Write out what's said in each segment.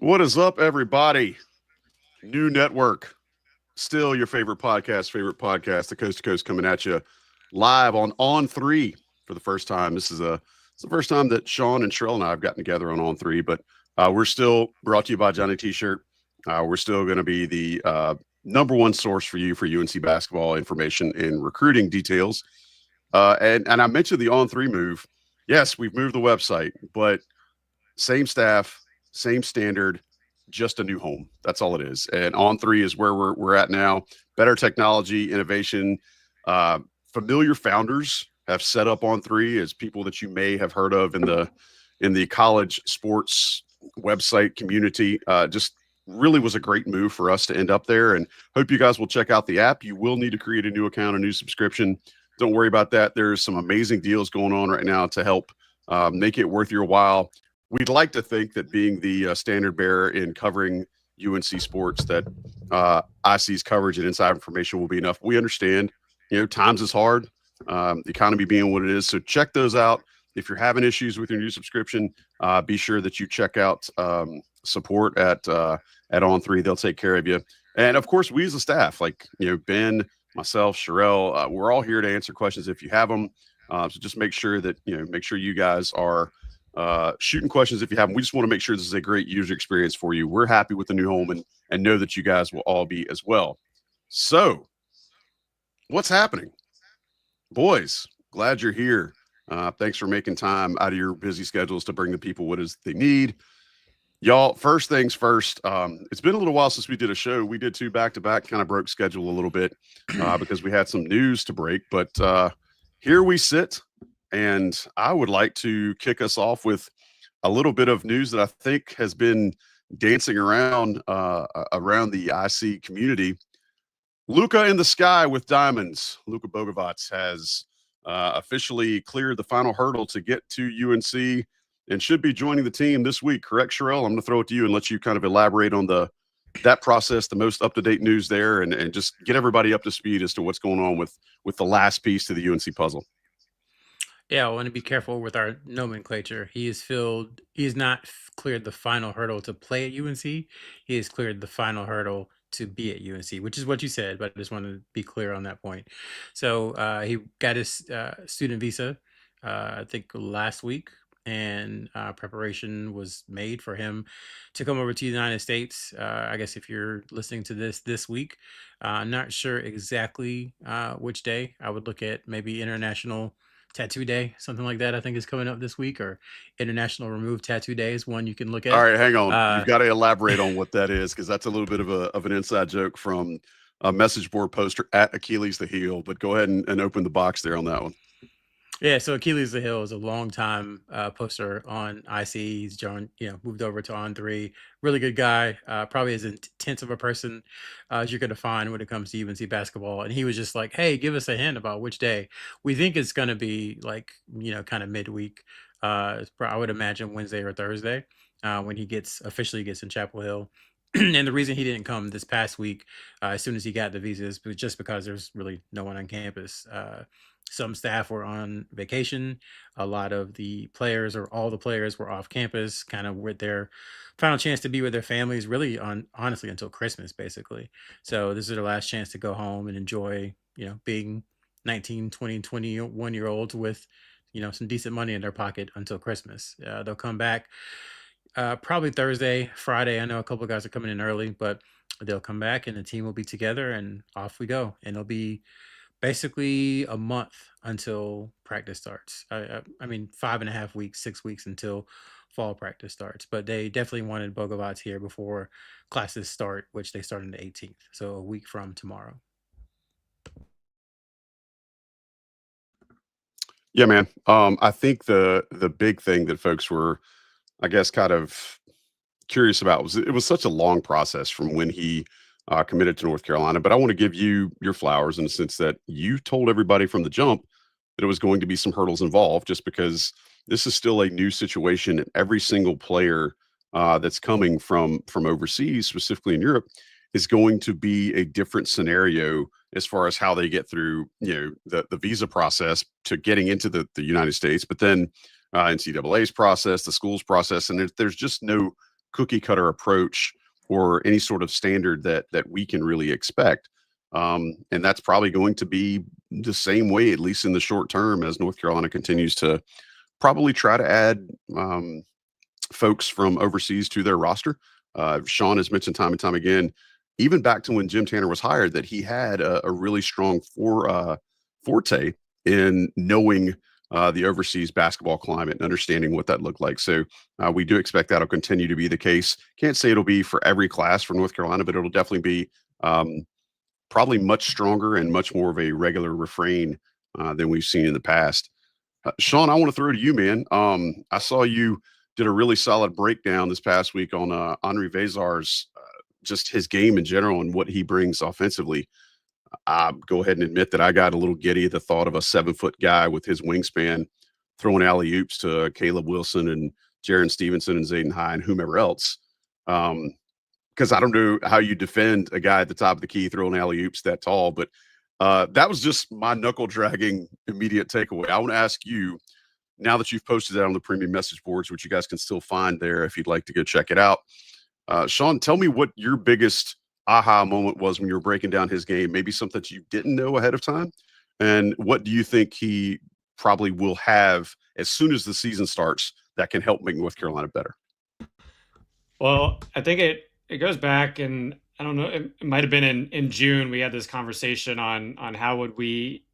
What is up, everybody? New network. Still your favorite podcast, the Coast to Coast coming at you live on three for the first time. It's the first time that Sean and Sherrell and I have gotten together on three, but we're still brought to you by Johnny T-Shirt. We're still going to be the number one source for you for UNC basketball information and recruiting details. And I mentioned the on three move. Yes, we've moved the website, but same staff, same standard, just a new home. That's all it is. And on three is where we're at now. Better technology, innovation, familiar founders have set up on three as people that you may have heard of in the college sports website community. Just really was a great move for us to end up there, and hope you guys will check out the app. You will need to create a new account, a new subscription. Don't worry about that. There's some amazing deals going on right now to help make it worth your while. We'd like to think that being the standard bearer in covering UNC sports, that IC's coverage and inside information will be enough. We understand, times is hard, the economy being what it is. So check those out. If you're having issues with your new subscription, be sure that you check out support at On3. They'll take care of you. And of course, we as a staff, like Ben, myself, Sherrell, we're all here to answer questions if you have them. So just make sure that you guys are shooting questions if you have them. We just want to make sure this is a great user experience for you. We're happy with the new home and know that you guys will all be as well. So what's happening? Boys, glad you're here. Thanks for making time out of your busy schedules to bring the people what is they need. Y'all, first things first, it's been a little while since we did a show. We did two back-to-back, kind of broke schedule a little bit because we had some news to break. But here we sit, and I would like to kick us off with a little bit of news that I think has been dancing around the IC community. Luka in the sky with diamonds. Luka Bogavac has officially cleared the final hurdle to get to UNC and should be joining the team this week. Correct, Sherrell? I'm going to throw it to you and let you kind of elaborate on that process, the most up-to-date news there, and just get everybody up to speed as to what's going on with the last piece to the UNC puzzle. Yeah, I want to be careful with our nomenclature. He has not cleared the final hurdle to play at UNC. He has cleared the final hurdle to be at UNC, which is what you said, but I just wanted to be clear on that point. So he got his student visa, I think last week, and preparation was made for him to come over to the United States. I guess if you're listening to this week, I'm not sure exactly which day. I would look at maybe International Tattoo Day, something like that, I think is coming up this week, or International Remove Tattoo Day is one you can look at. All right, hang on. You've got to elaborate on what that is, because that's a little bit of an inside joke from a message board poster at Achilles the Heel. But go ahead and open the box there on that one. Yeah, so Achilles the Hill is a long-time poster on IC. He's moved over to On3. Really good guy. Probably as intense of a person as you're going to find when it comes to UNC basketball. And he was just like, hey, give us a hint about which day. We think it's going to be like, kind of midweek. I would imagine Wednesday or Thursday when he officially gets in Chapel Hill. And the reason he didn't come this past week, as soon as he got the visas, was just because there's really no one on campus. Some staff were on vacation. A lot of the players, or all the players, were off campus, kind of with their final chance to be with their families, really honestly until Christmas, basically. So this is their last chance to go home and enjoy, being 19, 20, 21-year-olds with, some decent money in their pocket until Christmas. They'll come back probably Thursday, Friday. I know a couple of guys are coming in early, but they'll come back and the team will be together and off we go. And it'll be basically a month until practice starts. I mean, 5.5 weeks, 6 weeks until fall practice starts. But they definitely wanted Bogavac here before classes start, which they start on the 18th. So a week from tomorrow. Yeah, man. I think the big thing that folks were, I guess, kind of curious about was it was such a long process from when he committed to North Carolina. But I want to give you your flowers in the sense that you told everybody from the jump that it was going to be some hurdles involved, just because this is still a new situation, and every single player that's coming from overseas, specifically in Europe, is going to be a different scenario as far as how they get through, the visa process to getting into the United States, but then NCAA's process, the school's process, and there's just no cookie cutter approach or any sort of standard that we can really expect. And that's probably going to be the same way, at least in the short term, as North Carolina continues to probably try to add folks from overseas to their roster. Sean has mentioned time and time again, even back to when Jim Tanner was hired, that he had a really strong forte in knowing the overseas basketball climate and understanding what that looked like. So we do expect that'll continue to be the case. Can't say it'll be for every class for North Carolina, but it'll definitely be probably much stronger and much more of a regular refrain than we've seen in the past. Sean, I want to throw to you, man. I saw you did a really solid breakdown this past week on Henri Veesaar's just his game in general and what he brings offensively. I go ahead and admit that I got a little giddy at the thought of a 7-foot guy with his wingspan throwing alley oops to Caleb Wilson and Jaron Stevenson and Zayden High and whomever else. Because I don't know how you defend a guy at the top of the key throwing alley oops that tall, but that was just my knuckle dragging immediate takeaway. I want to ask you, now that you've posted that on the premium message boards, which you guys can still find there if you'd like to go check it out. Sean, tell me what your biggest aha moment was when you were breaking down his game, maybe something that you didn't know ahead of time. And what do you think he probably will have as soon as the season starts that can help make North Carolina better? Well, I think it goes back, and I don't know, it might have been in June, we had this conversation on how would we,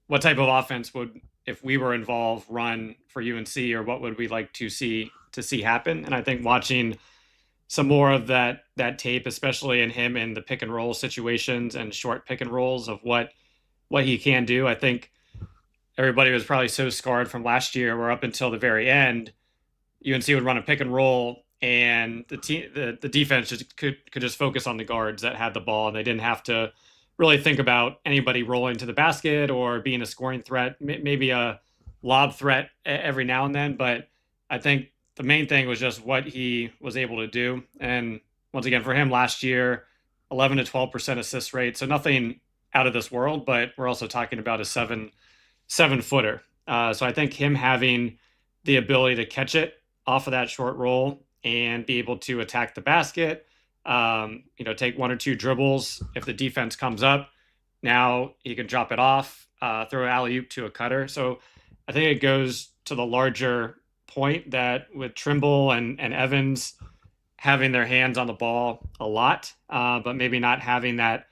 what type of offense would, if we were involved, run for UNC, or what would we like to see happen. And I think watching some more of that tape, especially in him in the pick and roll situations and short pick and rolls of what he can do. I think everybody was probably so scarred from last year where up until the very end, UNC would run a pick and roll and the defense could just focus on the guards that had the ball, and they didn't have to really think about anybody rolling to the basket or being a scoring threat, maybe a lob threat every now and then. But I think the main thing was just what he was able to do. And once again, for him last year, 11 to 12% assist rate. So nothing out of this world, but we're also talking about a seven footer. So I think him having the ability to catch it off of that short roll and be able to attack the basket, take one or two dribbles. If the defense comes up, now he can drop it off, throw an alley-oop to a cutter. So I think it goes to the larger point that with Trimble and Evans having their hands on the ball a lot, but maybe not having that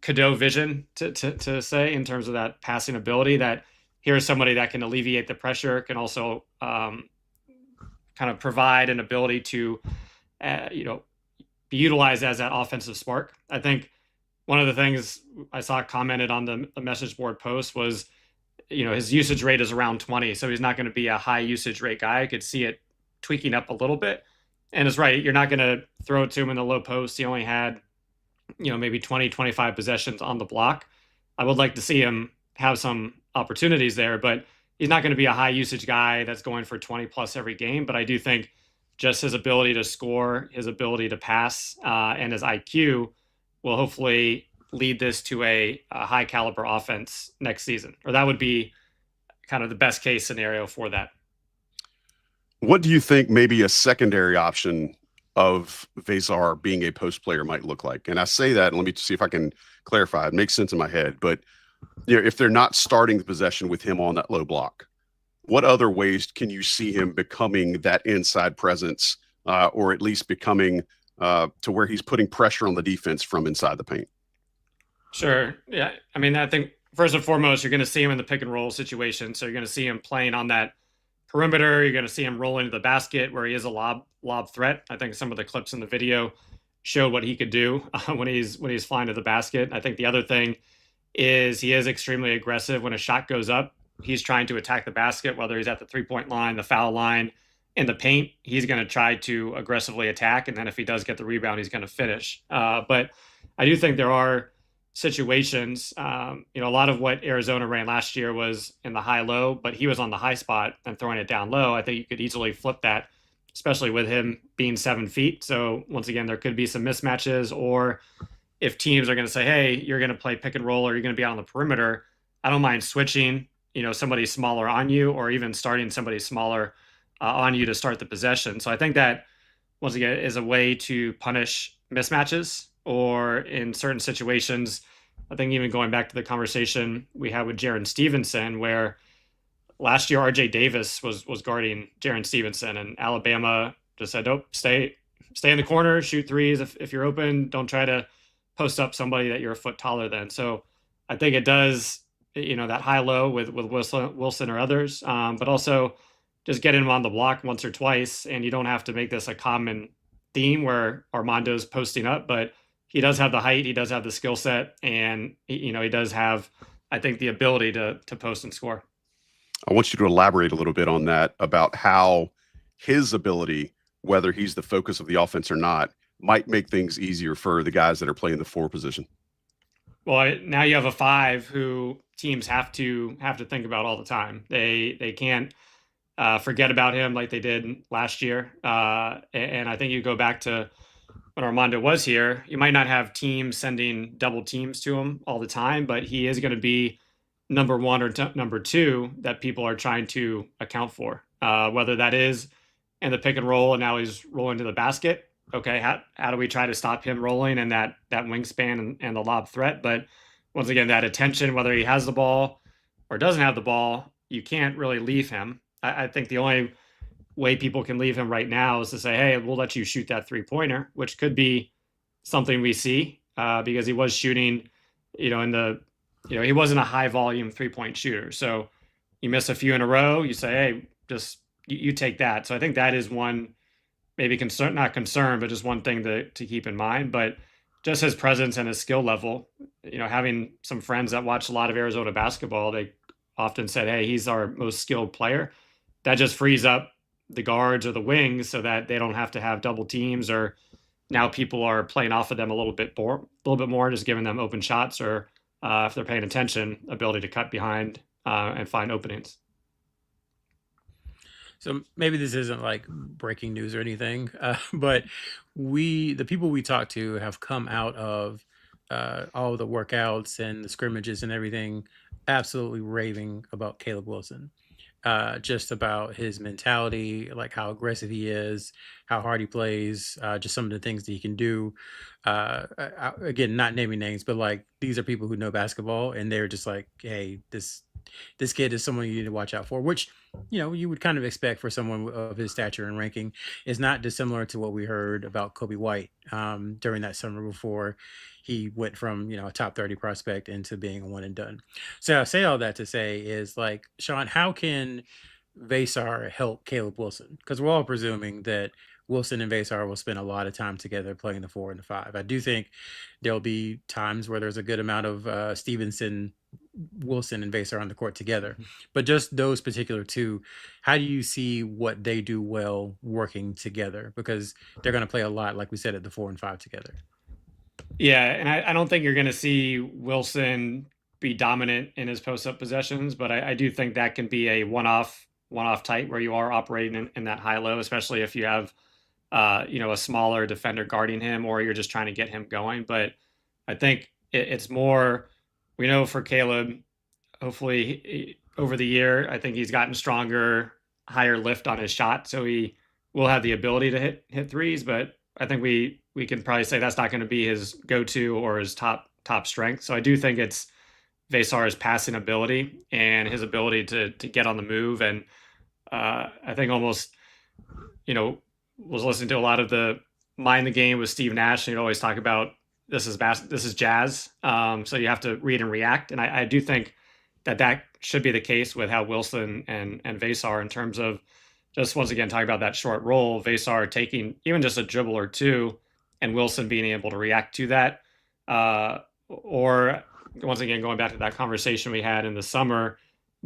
Cadeau vision to say in terms of that passing ability, that here's somebody that can alleviate the pressure, can also kind of provide an ability to be utilized as that offensive spark. I think one of the things I saw commented on the message board post was, his usage rate is around 20. So he's not going to be a high usage rate guy. I could see it tweaking up a little bit. And it's right. You're not going to throw it to him in the low post. He only had, maybe 20, 25 possessions on the block. I would like to see him have some opportunities there, but he's not going to be a high usage guy that's going for 20 plus every game. But I do think just his ability to score, his ability to pass, and his IQ will hopefully lead this to a high caliber offense next season, or that would be kind of the best case scenario for that. What do you think maybe a secondary option of Veesaar being a post player might look like? And I say that, and let me see if I can clarify. It makes sense in my head, but if they're not starting the possession with him on that low block, what other ways can you see him becoming that inside presence, or at least becoming to where he's putting pressure on the defense from inside the paint? Sure. Yeah. I mean, I think first and foremost, you're going to see him in the pick and roll situation. So you're going to see him playing on that perimeter. You're going to see him roll into the basket where he is a lob threat. I think some of the clips in the video showed what he could do when he's flying to the basket. I think the other thing is he is extremely aggressive when a shot goes up. He's trying to attack the basket, whether he's at the 3-point line, the foul line, in the paint. He's going to try to aggressively attack. And then if he does get the rebound, he's going to finish. But I do think there are situations, a lot of what Arizona ran last year was in the high-low, but he was on the high spot and throwing it down low. I think you could easily flip that, especially with him being 7 feet. So once again, there could be some mismatches, or if teams are going to say, hey, you're going to play pick and roll, or you're going to be out on the perimeter, I don't mind switching, somebody smaller on you, or even starting somebody smaller on you to start the possession. So I think that, once again, is a way to punish mismatches, or in certain situations, I think even going back to the conversation we had with Jaren Stevenson, where last year RJ Davis was guarding Jaren Stevenson, and Alabama just said, nope, stay in the corner, shoot threes if you're open. Don't try to post up somebody that you're a foot taller than. So I think it does, that high-low with Wilson or others, but also just getting him on the block once or twice, and you don't have to make this a common theme where Armando's posting up, but he does have the height, he does have the skill set, and he does have, I think, the ability to post and score. I want you to elaborate a little bit on that, about how his ability, whether he's the focus of the offense or not, might make things easier for the guys that are playing the 4 position. Well, now you have a 5 who teams have to think about all the time. They can't forget about him like they did last year. And I think you go back to when Armando was here, you might not have teams sending double teams to him all the time, but he is going to be number 1 or number 2 that people are trying to account for, whether that is in the pick and roll and now he's rolling to the basket. Okay, how do we try to stop him rolling and that wingspan and the lob threat? But once again, that attention, whether he has the ball or doesn't have the ball, you can't really leave him. I think the only way people can leave him right now is to say, hey, we'll let you shoot that 3-pointer, which could be something we see because he was shooting, he wasn't a high volume 3-point shooter. So you miss a few in a row, you say, hey, just you take that. So I think that is one, maybe not concern, but just one thing to keep in mind. But just his presence and his skill level, having some friends that watch a lot of Arizona basketball, they often said, hey, he's our most skilled player. That just frees up the guards or the wings so that they don't have to have double teams, or now people are playing off of them a little bit more, just giving them open shots, or if they're paying attention, ability to cut behind and find openings. So maybe this isn't like breaking news or anything, but the people we talked to have come out of all the workouts and the scrimmages and everything, absolutely raving about Caleb Wilson. Just about his mentality, like how aggressive he is, how hard he plays, just some of the things that he can do. Again, not naming names, but like these are people who know basketball, and they're just like, hey, this kid is someone you need to watch out for, which, you would kind of expect for someone of his stature and ranking. Is not dissimilar to what we heard about Kobe White during that summer before he went from, a top 30 prospect into being a one and done. So I say all that to say is, like, Sean, how can Veesaar help Caleb Wilson? Because we're all presuming that Wilson and Veesaar will spend a lot of time together playing the 4 and the 5. I do think there'll be times where there's a good amount of Stevenson, Wilson, and Veesaar on the court together. But just those particular 2, how do you see what they do well working together? Because they're going to play a lot, like we said, at the 4 and 5 together. Yeah, and I don't think you're going to see Wilson be dominant in his post-up possessions, but I do think that can be a one-off type where you are operating in that high-low, especially if you have a smaller defender guarding him, or you're just trying to get him going. But I think it's more, we know for Caleb, hopefully over the year, I think he's gotten stronger, higher lift on his shot, so he will have the ability to hit threes. But I think we can probably say that's not going to be his go-to or his top strength. So I do think it's Veesaar's passing ability and his ability to get on the move. And I think almost, was listening to a lot of the Mind the Game with Steve Nash, and he'd always talk about this is jazz. So you have to read and react. And I do think that should be the case with how Wilson and Veesaar, in terms of just, once again, talking about that short roll, Veesaar taking even just a dribble or 2 and Wilson being able to react to that. Or once again, going back to that conversation we had in the summer,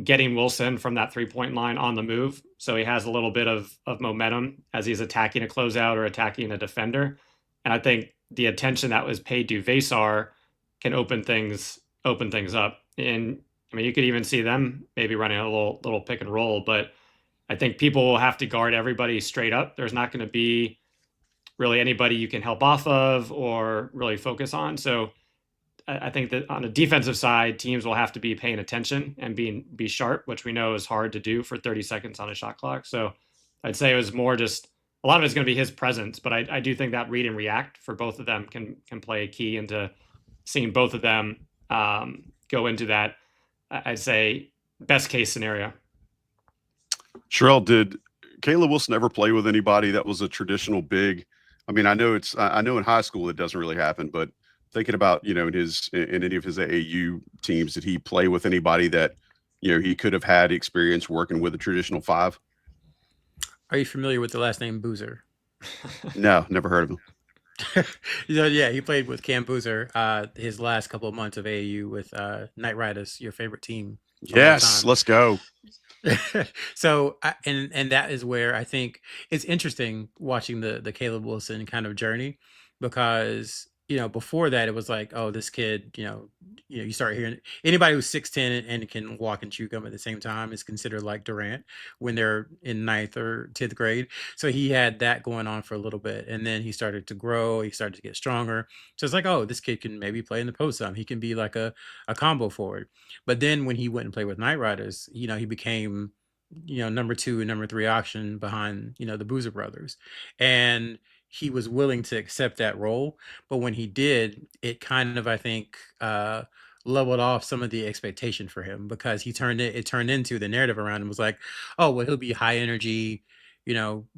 getting Wilson from that 3-point line on the move, so he has a little bit of momentum as he's attacking a closeout or attacking a defender. And I think the attention that was paid to Veesaar can open things up. And I mean, you could even see them maybe running a little pick and roll, but I think people will have to guard everybody straight up. There's not going to be really anybody you can help off of or really focus on. So I think that on the defensive side, teams will have to be paying attention and be sharp, which we know is hard to do for 30 seconds on a shot clock. So I'd say it was more just a lot of it's going to be his presence, but I do think that read and react for both of them can play a key into seeing both of them go into that. I'd say best case scenario. Sherrell, did Caleb Wilson ever play with anybody that was a traditional big? I mean, I know in high school it doesn't really happen, but thinking about, in any of his AAU teams, did he play with anybody that, he could have had experience working with a traditional five? Are you familiar with the last name Boozer? No, never heard of him. Yeah, he played with Cam Boozer his last couple of months of AAU with Knight Riders, your favorite team. Yes, let's go. So, and that is where I think it's interesting watching the Caleb Wilson kind of journey, because before that it was like, oh, this kid, you start hearing anybody who's 6'10" and can walk and chew gum at the same time is considered like Durant when they're in 9th or 10th grade. So he had that going on for a little bit, and then he started to grow, he started to get stronger. So it's like, oh, this kid can maybe play in the post some, he can be like a combo forward. But then when he went and played with Knight Riders, he became number 2 and number 3 option behind the Boozer brothers, and he was willing to accept that role. But when he did, it kind of, I think, leveled off some of the expectation for him, because it turned into the narrative around him was like, oh, well, he'll be high energy,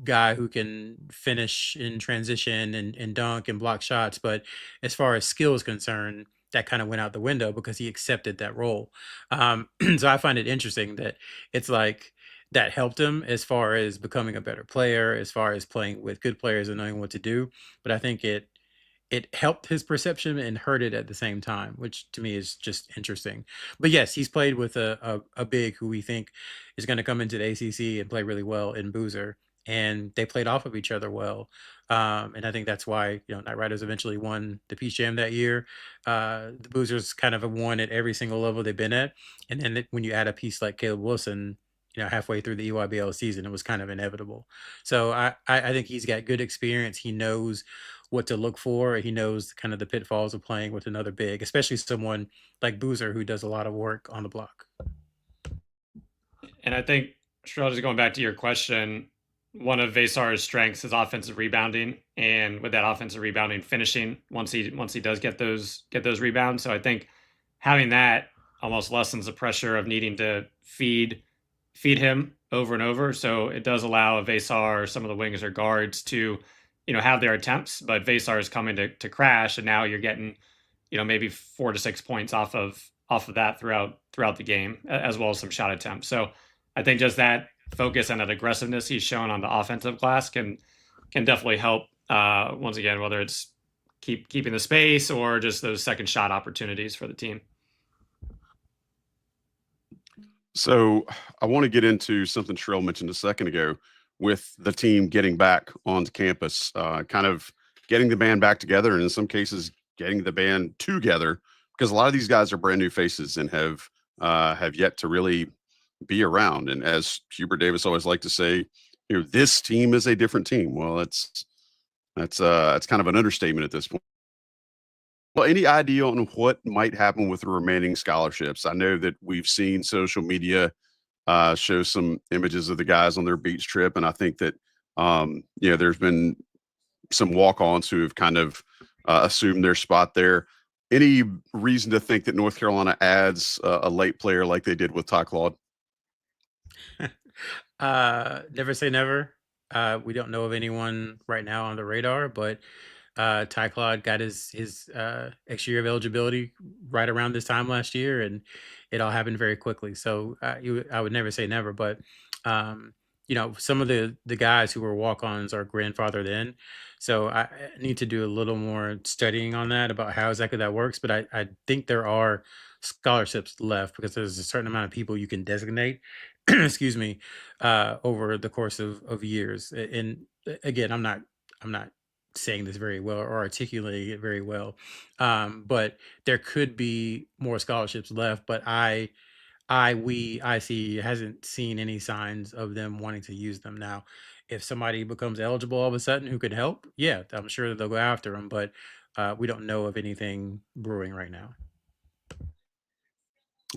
guy who can finish in transition and dunk and block shots. But as far as skill is concerned, that kind of went out the window because he accepted that role. So I find it interesting that it's like that helped him as far as becoming a better player, as far as playing with good players and knowing what to do. But I think it helped his perception and hurt it at the same time, which to me is just interesting. But yes, he's played with a big who we think is going to come into the ACC and play really well in Boozer, and they played off of each other well. And I think that's why Knight Riders eventually won the Peach Jam that year. The Boozers kind of have won at every single level they've been at, and then when you add a piece like Caleb Wilson, halfway through the EYBL season, it was kind of inevitable. So I think he's got good experience. He knows what to look for. He knows kind of the pitfalls of playing with another big, especially someone like Boozer who does a lot of work on the block. And I think, Sherrell, just going back to your question, one of Veesaar's strengths is offensive rebounding, and with that offensive rebounding, finishing once he does get those rebounds. So I think having that almost lessens the pressure of needing to feed him over and over. So it does allow Veesaar or some of the wings or guards to, have their attempts, but Veesaar is coming to crash, and now you're getting, maybe 4 to 6 points off of that throughout the game, as well as some shot attempts. So I think just that focus and that aggressiveness he's shown on the offensive glass can definitely help. Once again, whether it's keeping the space or just those second shot opportunities for the team. So I want to get into something Sherrell mentioned a second ago with the team getting back onto campus, kind of getting the band back together, and in some cases getting the band together, because a lot of these guys are brand new faces and have yet to really be around. And as Hubert Davis always liked to say, this team is a different team. Well, that's kind of an understatement at this point. Well, any idea on what might happen with the remaining scholarships? I know that we've seen social media show some images of the guys on their beach trip, and I think that there's been some walk-ons who have kind of assumed their spot there. Any reason to think that North Carolina adds a late player like they did with Ty Claude? Never say never. We don't know of anyone right now on the radar, but Ty Claude got his extra year of eligibility right around this time last year, and it all happened very quickly. So I would never say never, but some of the guys who were walk-ons are grandfathered in. So I need to do a little more studying on that about how exactly that works. But I think there are scholarships left, because there's a certain amount of people you can designate, excuse me, over the course of years. And again, I'm not saying this very well or articulating it very well, but there could be more scholarships left. But IC hasn't seen any signs of them wanting to use them. Now, if somebody becomes eligible all of a sudden who could help, yeah, I'm sure that they'll go after them. But we don't know of anything brewing right now.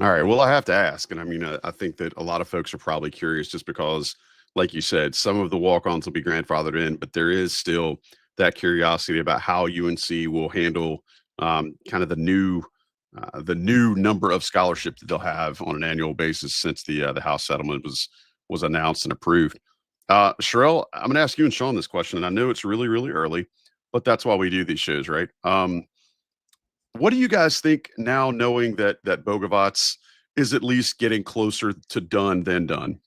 All right. Well, I have to ask, and I mean, I think that a lot of folks are probably curious, just because, like you said, some of the walk-ons will be grandfathered in, but there is still that curiosity about how UNC will handle kind of the new number of scholarship that they'll have on an annual basis since the House settlement was announced and approved. Sherrell, I'm going to ask you and Sean this question, and I know it's really, really early, but that's why we do these shows, right? What do you guys think now, knowing that Bogavac is at least getting closer to done than done?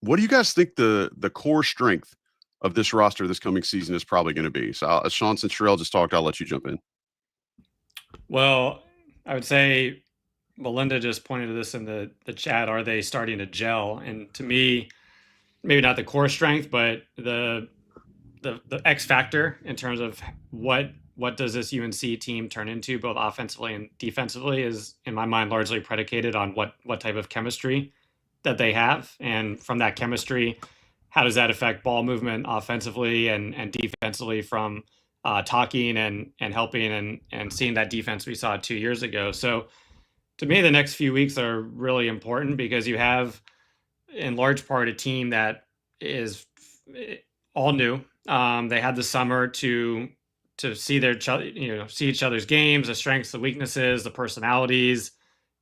What do you guys think the core strength of this roster this coming season is probably going to be? So, Sean, since Sherrell just talked, I'll let you jump in. Well, I would say Melinda just pointed to this in the chat. Are they starting to gel? And to me, maybe not the core strength, but the X factor in terms of what does this UNC team turn into, both offensively and defensively, is in my mind largely predicated on what type of chemistry that they have. And from that chemistry, how does that affect ball movement offensively and defensively, from talking and helping and seeing that defense we saw 2 years ago. So to me, the next few weeks are really important because you have, in large part, a team that is all new. They had the summer to see see each other's games, the strengths, the weaknesses, the personalities.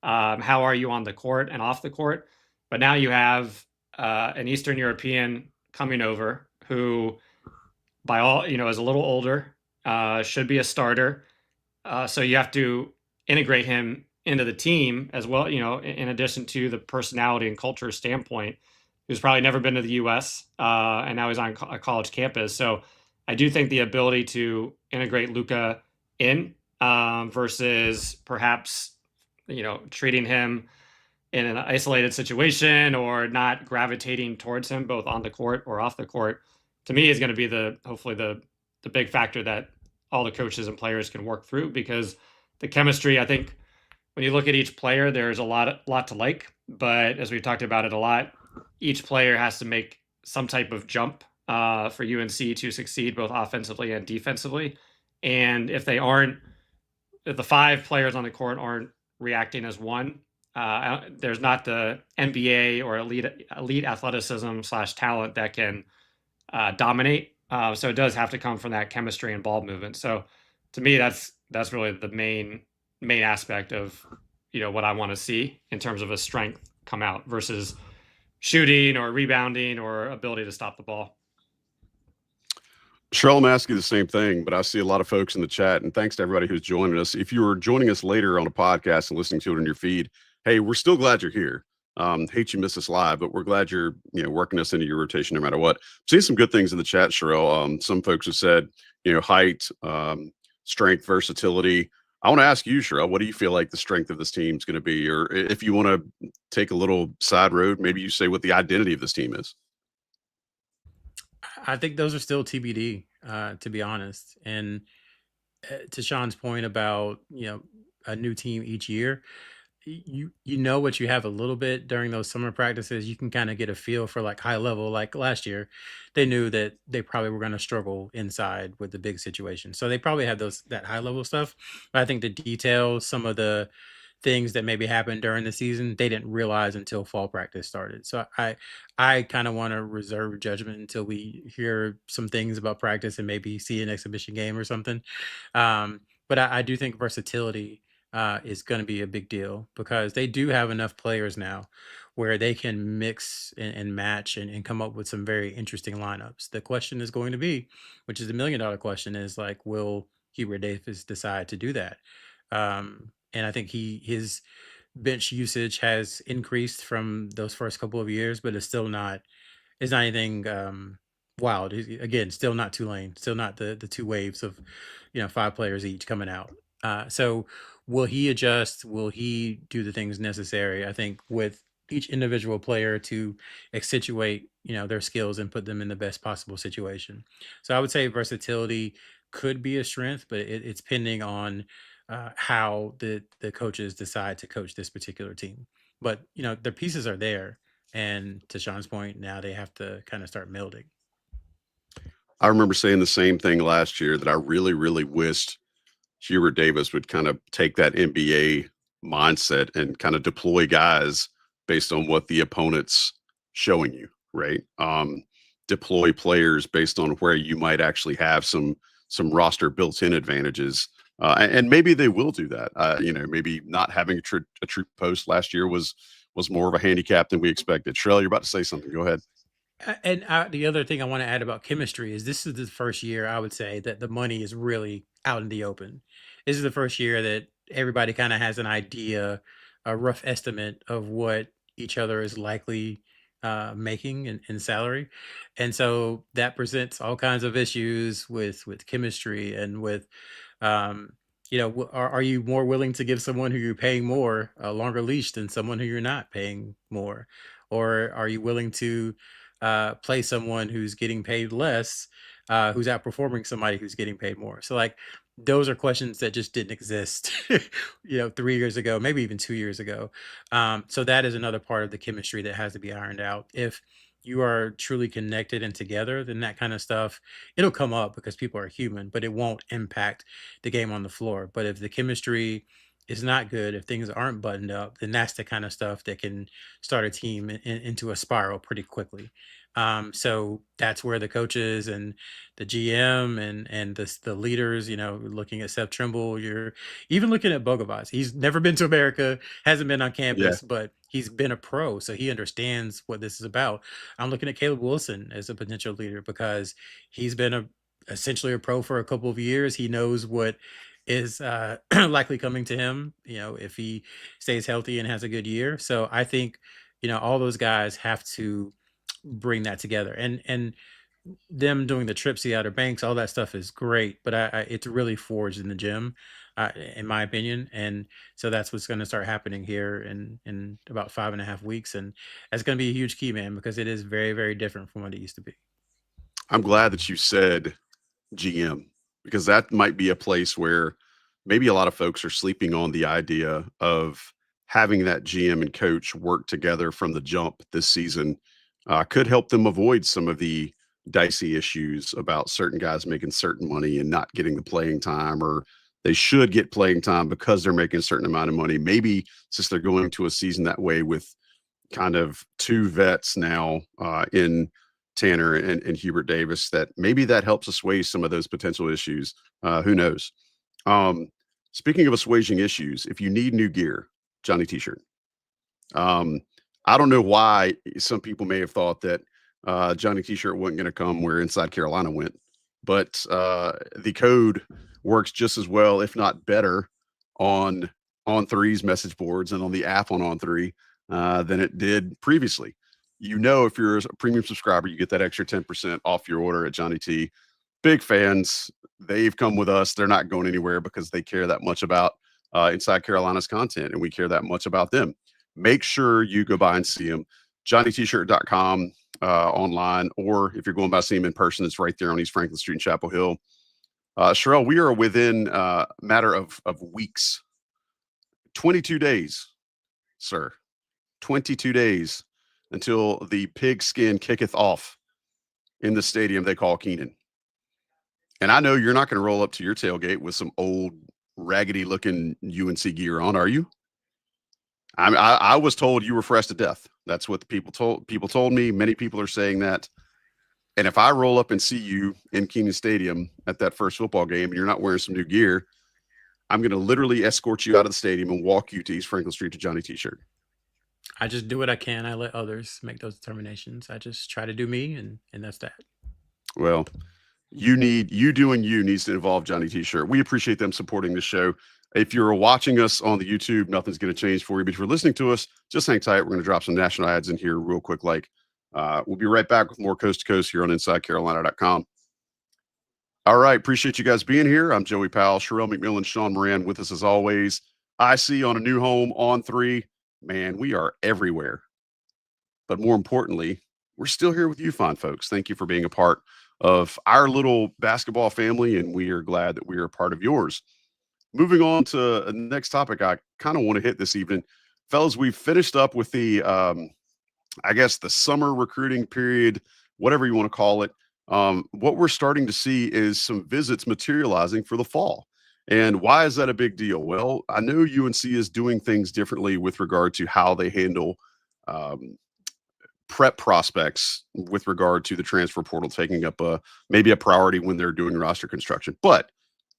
How are you on the court and off the court? But now you have an Eastern European coming over who, by all, is a little older, should be a starter. So you have to integrate him into the team as well, in addition to the personality and culture standpoint. Who's probably never been to the U.S. And now he's on a college campus. So I do think the ability to integrate Luka in versus perhaps, treating him in an isolated situation or not gravitating towards him both on the court or off the court, to me is going to be hopefully the big factor that all the coaches and players can work through, because the chemistry, I think when you look at each player, there's a lot to like, but as we've talked about it a lot, each player has to make some type of jump for UNC to succeed both offensively and defensively. And if the 5 players on the court aren't reacting as one, there's not the NBA or elite athleticism / talent that can dominate. So it does have to come from that chemistry and ball movement. So to me, that's really the main aspect of what I want to see in terms of a strength come out versus shooting or rebounding or ability to stop the ball. Sherrell, I'm asking you the same thing, but I see a lot of folks in the chat, and thanks to everybody who's joining us. If you are joining us later on a podcast and listening to it on your feed, hey, we're still glad you're here. Hate you miss us live, but we're glad you're working us into your rotation no matter what. Seeing some good things in the chat, Sherrell. Some folks have said height, strength, versatility. I want to ask you, Sherrell, what do you feel like the strength of this team is going to be? Or if you want to take a little side road, maybe you say what the identity of this team is. I think those are still TBD, to be honest. And to Sean's point about, a new team each year, you know what you have a little bit during those summer practices. You can kind of get a feel for like high level. Like last year, they knew that they probably were going to struggle inside with the big situation. So they probably had that high level stuff. But I think the details, some of the things that maybe happened during the season, they didn't realize until fall practice started. So I kind of want to reserve judgment until we hear some things about practice and maybe see an exhibition game or something. But I do think versatility is going to be a big deal, because they do have enough players now where they can mix and match and come up with some very interesting lineups. The question is going to be, which is the $1 million question, is like, will Hubert Davis decide to do that? And I think his bench usage has increased from those first couple of years, but it's not anything wild. Again, still not Tulane, still not the 2 waves of 5 players each coming out. So will he adjust? Will he do the things necessary? I think with each individual player to accentuate their skills and put them in the best possible situation. So I would say versatility could be a strength, but it's pending on how the coaches decide to coach this particular team. But their pieces are there, and to Sean's point, now they have to kind of start melding. I remember saying the same thing last year, that I really, really wished Hubert Davis would kind of take that NBA mindset and kind of deploy guys based on what the opponent's showing you, right? Deploy players based on where you might actually have some roster built-in advantages. And maybe they will do that. Maybe not having a true post last year was more of a handicap than we expected. Sherrell, you're about to say something. Go ahead. The other thing I want to add about chemistry is this is the first year I would say that the money is really out in the open. This is the first year that everybody kind of has an idea, a rough estimate of what each other is likely making in salary, and so that presents all kinds of issues with chemistry and with, um, are you more willing to give someone who you're paying more a longer leash than someone who you're not paying more, or are you willing to play someone who's getting paid less, who's outperforming somebody who's getting paid more. So like those are questions that just didn't exist, 3 years ago, maybe even 2 years ago. So that is another part of the chemistry that has to be ironed out. If you are truly connected and together, then that kind of stuff, it'll come up because people are human, but it won't impact the game on the floor. But if the chemistry is not good, if things aren't buttoned up, then that's the kind of stuff that can start a team into a spiral pretty quickly. So that's where the coaches and the GM and the leaders, looking at Seth Trimble, you're even looking at Bogavac. He's never been to America, hasn't been on Yeah. campus, but he's been a pro, so he understands what this is about. I'm looking at Caleb Wilson as a potential leader because he's been essentially a pro for a couple of years. He knows what is likely coming to him, if he stays healthy and has a good year. So I think, all those guys have to bring that together, and them doing the trips to the Outer Banks, all that stuff is great, but it's really forged in the gym, in my opinion. And so that's what's going to start happening here in about 5.5 weeks, and that's going to be a huge key, man, because it is very, very different from what it used to be. I'm glad that you said GM, because that might be a place where maybe a lot of folks are sleeping on the idea of having that GM and coach work together from the jump this season. Could help them avoid some of the dicey issues about certain guys making certain money and not getting the playing time, or they should get playing time because they're making a certain amount of money. Maybe since they're going to a season that way with kind of two vets now in Tanner and Hubert Davis, that maybe that helps assuage some of those potential issues. Who knows? Speaking of assuaging issues, if you need new gear, Johnny T-shirt. I don't know why some people may have thought that Johnny T-shirt wasn't going to come where Inside Carolina went, but the code works just as well, if not better, on On3's message boards and on the app on On3 than it did previously. If you're a premium subscriber, you get that extra 10% off your order at Johnny T. Big fans. They've come with us. They're not going anywhere because they care that much about Inside Carolina's content, and we care that much about them. Make sure you go by and see them. JohnnyT-shirt.com online, or if you're going by seeing them in person, it's right there on East Franklin Street in Chapel Hill. Sherrell, we are within a matter of weeks, 22 days, sir, 22 days until the pigskin kicketh off in the stadium they call Keenan. And I know you're not going to roll up to your tailgate with some old raggedy looking UNC gear on, are you? I was told you were fresh to death. That's what the people told me. Many people are saying that. And if I roll up and see you in Keenan Stadium at that first football game and you're not wearing some new gear, I'm going to literally escort you out of the stadium and walk you to East Franklin Street to Johnny T-shirt. I just do what I can. I let others make those determinations. I just try to do me, and that's that. Well, you doing you needs to involve Johnny T-shirt. We appreciate them supporting the show. If you're watching us on the YouTube, nothing's going to change for you. But if you're listening to us, just hang tight. We're going to drop some national ads in here real quick. We'll be right back with more Coast to Coast here on InsideCarolina.com. All right. Appreciate you guys being here. I'm Joey Powell, Sherrell McMillan, Sean Moran with us as always. IC on a new home On3. Man, we are everywhere. But more importantly, we're still here with you fine folks. Thank you for being a part of our little basketball family, and we are glad that we are a part of yours. Moving on to the next topic I kind of want to hit this evening. Fellas, we've finished up with the, the summer recruiting period, whatever you want to call it. What we're starting to see is some visits materializing for the fall. And why is that a big deal? Well, I know UNC is doing things differently with regard to how they handle prep prospects with regard to the transfer portal taking up maybe a priority when they're doing roster construction. But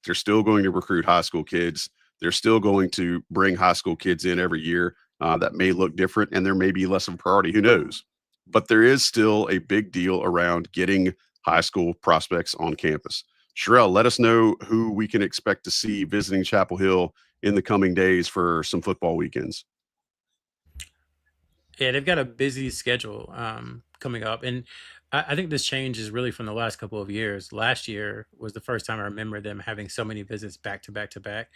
they're still going to recruit high school kids. They're still going to bring high school kids in every year. That may look different, and there may be less of a priority. Who knows? But there is still a big deal around getting high school prospects on campus. Sherrell, let us know who we can expect to see visiting Chapel Hill in the coming days for some football weekends. Yeah, they've got a busy schedule coming up. And I think this change is really from the last couple of years. Last year was the first time I remember them having so many visits back to back to back.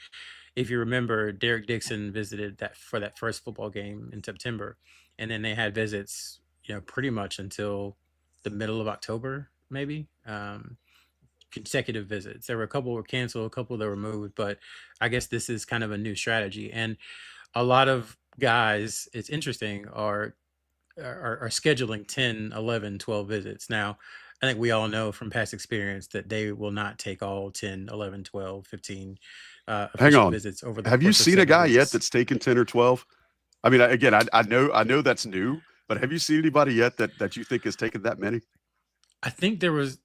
If you remember, Derek Dixon visited that for that first football game in September. And then they had visits, pretty much until the middle of October, maybe. Consecutive visits. There were a couple were canceled, a couple that were moved, but I guess this is kind of a new strategy. And a lot of guys, it's interesting, are scheduling 10, 11, 12 visits. Now, I think we all know from past experience that they will not take all 10, 11, 12, 15 Hang official on. visits over the Have you course of seen a 7 guy yet weeks. that's taken 10 or 12? I mean, again, I know that's new, but have you seen anybody yet that you think has taken that many? I think there was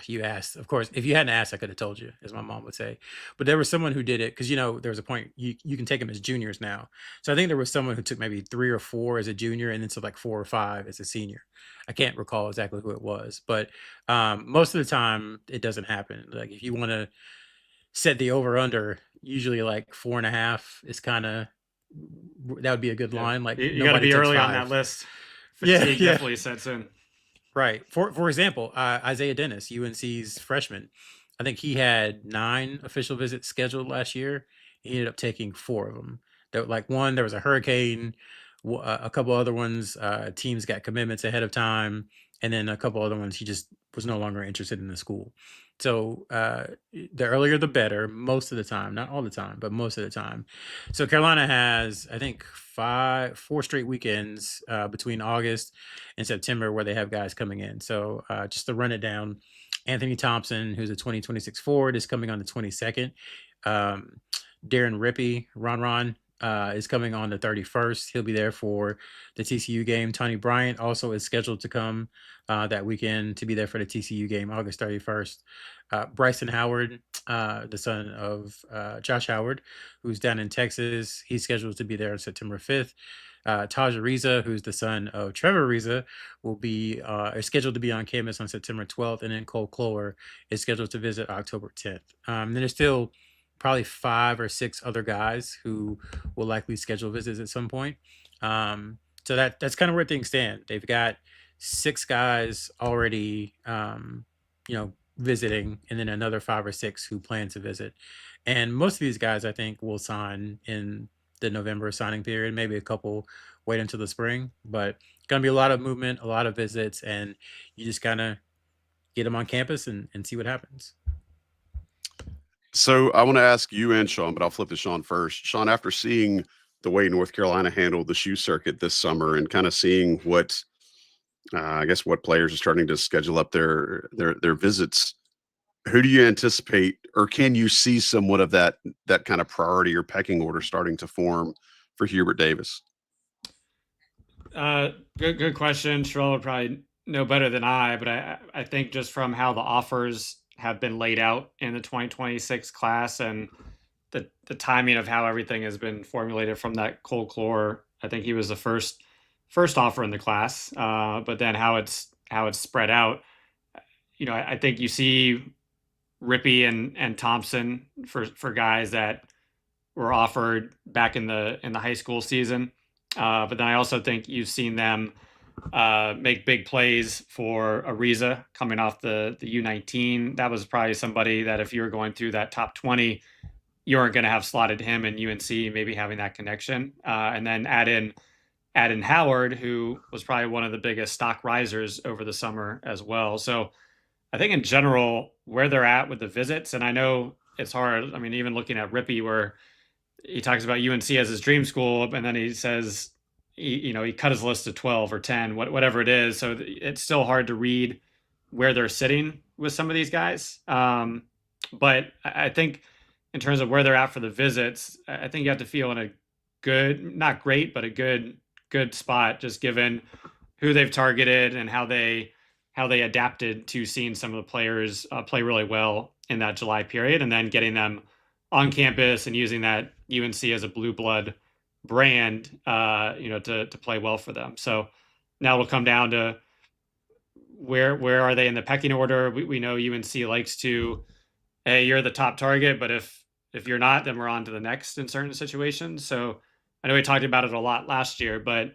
you asked, of course. If you hadn't asked, I could have told you, as my mom would say. But there was someone who did it because there was a point you can take them as juniors now. So I think there was someone who took maybe 3 or 4 as a junior, and then so like 4 or 5 as a senior. I can't recall exactly who it was, but most of the time it doesn't happen. Like if you want to set the over under, usually like 4.5 is kind of that would be a good line. Like you got to be takes early on 5. that list. Yeah, Fatigue yeah. definitely sets in. Right. For example, Isaiah Dennis, UNC's freshman, I think he had 9 official visits scheduled last year. He ended up taking 4 of them. There was a hurricane, a couple other ones, teams got commitments ahead of time, and then a couple other ones he just was no longer interested in the school. So the earlier the better, most of the time, not all the time, but most of the time. So Carolina has, I think, 4 straight weekends between August and September where they have guys coming in. So just to run it down, Anthony Thompson, who's a 2026 forward, is coming on the 22nd. Darren Rippey, Ron, is coming on the 31st. He'll be there for the TCU game. Tony Bryant also is scheduled to come that weekend to be there for the TCU game, August 31st. Bryson Howard, the son of Josh Howard, who's down in Texas, he's scheduled to be there on September 5th. Taj Ariza, who's the son of Trevor Ariza, is scheduled to be on campus on September 12th, and then Cole Clower is scheduled to visit October 10th. Then there's still probably 5 or 6 other guys who will likely schedule visits at some point. So that's kind of where things stand. They've got 6 guys already, visiting, and then another 5 or 6 who plan to visit. And most of these guys, I think, will sign in the November signing period. Maybe a couple wait until the spring, but going to be a lot of movement, a lot of visits, and you just kind of get them on campus and see what happens. So I want to ask you and Sean, but I'll flip to Sean first. Sean, after seeing the way North Carolina handled the shoe circuit this summer and kind of seeing what players are starting to schedule up their visits, who do you anticipate, or can you see somewhat of that kind of priority or pecking order starting to form for Hubert Davis? Good question. Sherrell would probably know better than I, but I think just from how the offers have been laid out in the 2026 class and the timing of how everything has been formulated from that Cole Clower, I think he was the first offer in the class. But then how it's spread out, I think you see Rippey and Thompson for guys that were offered back in the high school season. But then I also think you've seen them make big plays for Ariza coming off the U19. That was probably somebody that if you were going through that top 20, you weren't going to have slotted him and UNC maybe having that connection. And then add in Howard, who was probably one of the biggest stock risers over the summer as well. So I think in general, where they're at with the visits, and I know it's hard. I mean, even looking at Rippey, where he talks about UNC as his dream school, and then he says, he cut his list to 12 or 10, whatever it is. So it's still hard to read where they're sitting with some of these guys. But I think in terms of where they're at for the visits, I think you have to feel in a good, not great, but a good good spot, just given who they've targeted and how they adapted to seeing some of the players play really well in that July period, and then getting them on campus and using that UNC as a blue blood brand, to play well for them. So now it'll come down to where are they in the pecking order. We know UNC likes to, hey, you're the top target, but if you're not, then we're on to the next in certain situations. So I know we talked about it a lot last year, but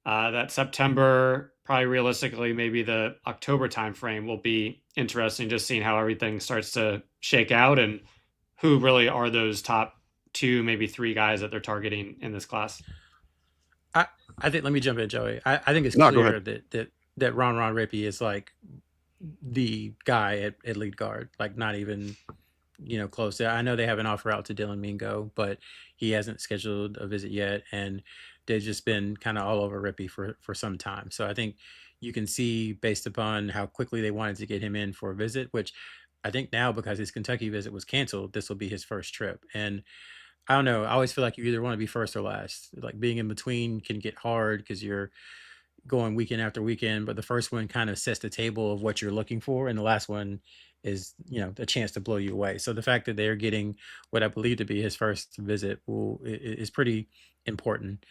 that September, probably realistically, maybe the October timeframe will be interesting, just seeing how everything starts to shake out and who really are those top 2, maybe 3 guys that they're targeting in this class. I think, let me jump in, Joey. I think it's No, go clear ahead. that Ron Rippey is like the guy at lead guard, like not even, close. I know they have an offer out to Dylan Mingo, but he hasn't scheduled a visit yet, and they've just been kind of all over Rippey for some time. So I think you can see, based upon how quickly they wanted to get him in for a visit, which I think now, because his Kentucky visit was canceled, this will be his first trip. And I don't know, I always feel like you either want to be first or last. Like being in between can get hard because you're going weekend after weekend, but the first one kind of sets the table of what you're looking for, and the last one is, a chance to blow you away. So the fact that they're getting what I believe to be his first visit is pretty important.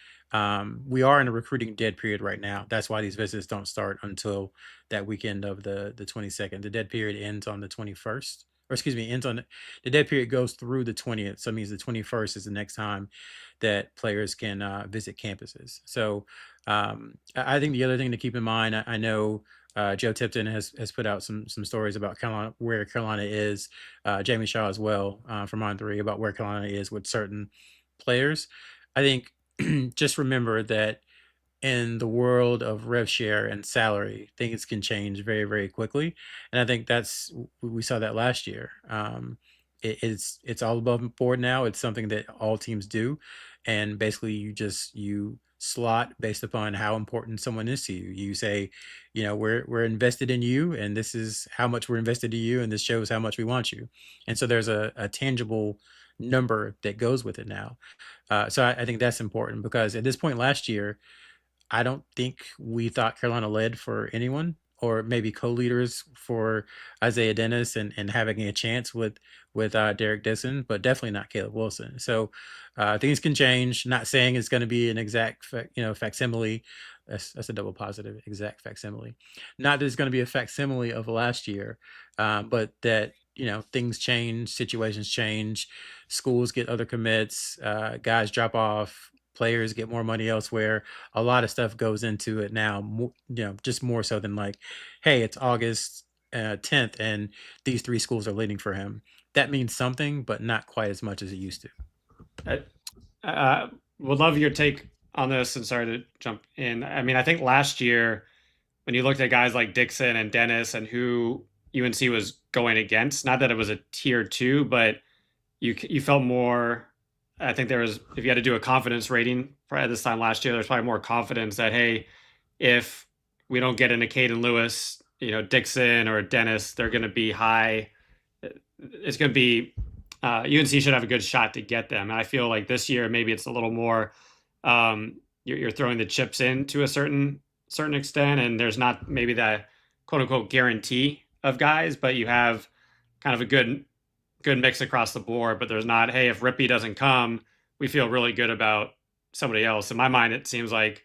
We are in a recruiting dead period right now. That's why these visits don't start until that weekend of the 22nd. The dead period ends on the 21st. Or excuse me, ends on the dead period goes through the 20th. So it means the 21st is the next time that players can visit campuses. So I think the other thing to keep in mind, I know Joe Tipton has put out some stories about Carolina, where Carolina is, Jamie Shaw as well, from On3, about where Carolina is with certain players. I think just remember that in the world of rev share and salary, things can change very, very quickly. And I think we saw that last year. It's all above board now. It's something that all teams do. And basically you slot based upon how important someone is to you. You say, we're invested in you, and this is how much we're invested in you, and this shows how much we want you. And so there's a tangible number that goes with it now. So I think that's important, because at this point last year, I don't think we thought Carolina led for anyone, or maybe co-leaders for Isaiah Dennis and having a chance with Derek Dixon, but definitely not Caleb Wilson. So things can change. Not saying it's going to be an exact, facsimile. That's a double positive, exact facsimile. Not that it's going to be a facsimile of last year, but that, things change, situations change, schools get other commits, guys drop off, players get more money elsewhere. A lot of stuff goes into it now, just more so than like, hey, it's August 10th and these 3 schools are leading for him. That means something, but not quite as much as it used to. Would love your take on this, and sorry to jump in. I mean, I think last year, when you looked at guys like Dixon and Dennis and who UNC was going against, not that it was a tier 2, but you felt more. I think there was, if you had to do a confidence rating at this time last year, there's probably more confidence that, hey, if we don't get into Caden Lewis, Dixon or Dennis, they're going to be high. It's going to be, UNC should have a good shot to get them. And I feel like this year, maybe it's a little more, you're throwing the chips in to a certain extent, and there's not maybe that quote unquote guarantee of guys, but you have kind of a good mix across the board. But there's not, hey, if Rippey doesn't come, we feel really good about somebody else. In my mind, it seems like